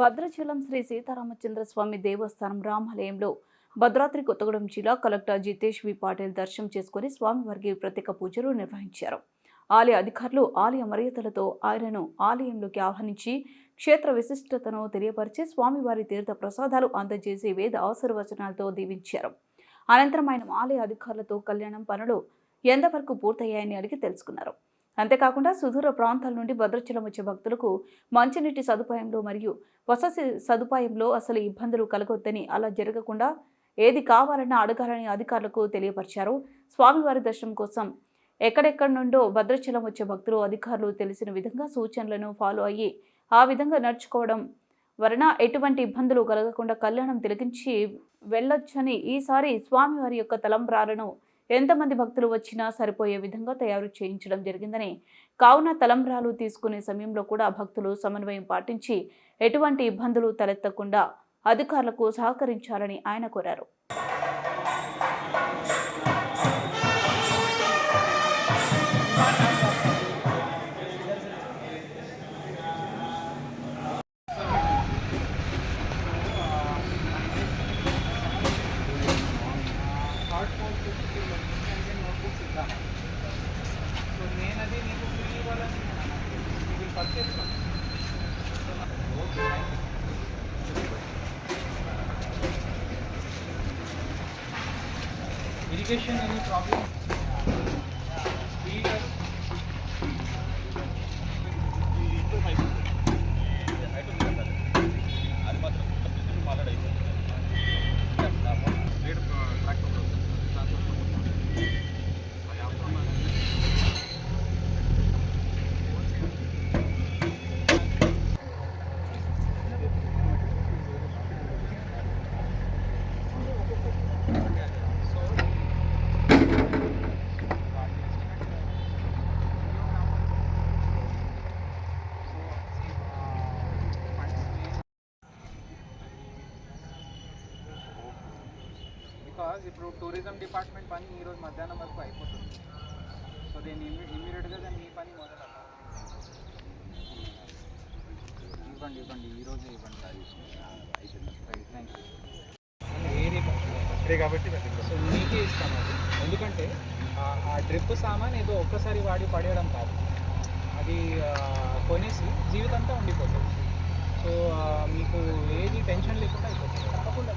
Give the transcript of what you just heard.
భద్రాచలం శ్రీ సీతారామచంద్ర స్వామి దేవస్థానం రామాలయంలో భద్రాద్రి కొత్తగూడెం జిల్లా కలెక్టర్ జితేష్ వి పాటిల్ దర్శనం చేసుకుని స్వామివారికి ప్రత్యేక పూజలు నిర్వహించారు. ఆలయ అధికారులు ఆలయ మర్యాదలతో ఆయనను ఆలయంలోకి ఆహ్వానించి క్షేత్ర విశిష్టతను తెలియపరిచి స్వామివారి తీర్థ ప్రసాదాలు అందజేసి వేద ఆశీర్వచనాలతో దీవించారు. అనంతరం ఆయన ఆలయ అధికారులతో కళ్యాణం పనులు ఎంతవరకు పూర్తయ్యాయని అడిగి తెలుసుకున్నారు. అంతేకాకుండా సుదూర ప్రాంతాల నుండి భద్రాచలం వచ్చే భక్తులకు మంచినీటి సదుపాయంలో మరియు వసతి సదుపాయంలో అసలు ఇబ్బందులు కలగొద్దని, అలా జరగకుండా ఏది కావాలన్నా అడగాలని అధికారులకు తెలియపరిచారు. స్వామివారి దర్శనం కోసం ఎక్కడెక్కడి నుండో భద్రాచలం వచ్చే భక్తులు అధికారులు తెలిసిన విధంగా సూచనలను ఫాలో అయ్యి ఆ విధంగా నడుచుకోవడం వలన ఎటువంటి ఇబ్బందులు కలగకుండా కళ్యాణం తిలకించి వెళ్ళొచ్చని, ఈసారి స్వామివారి యొక్క తలంబ్రాలను ఎంతమంది భక్తులు వచ్చినా సరిపోయే విధంగా తయారు చేయించడం జరిగిందని, కావున తలంబ్రాలు తీసుకునే సమయంలో కూడా భక్తులు సమన్వయం పాటించి ఎటువంటి ఇబ్బందులు తలెత్తకుండా అధికారులకు సహకరించాలని ఆయన కోరారు. నేను అది నీకు ఫ్రీ ఇవ్వాలని ఇది purchase okay irrigation any problem అది మాత్రం మాట్లాడైతే ఇప్పుడు టూరిజం డిపార్ట్మెంట్ పని ఈరోజు మధ్యాహ్నం వరకు అయిపోతుంది. సో నేను ఇమ్మీడియట్గా దాన్ని మీ పని మొదలు ఇవ్వండి ఈరోజు ఇవ్వండి. థ్యాంక్ యూ కాబట్టి సో మీకే ఇస్తాను అది. ఎందుకంటే ఆ డ్రిప్ సామాన్ ఏదో ఒక్కసారి వాడి పడేయడం కాదు, అది కొనేసి జీవితంతో ఉండిపోతుంది. సో మీకు ఏది టెన్షన్ లేకుండా అయిపోతుంది. తప్పకుండా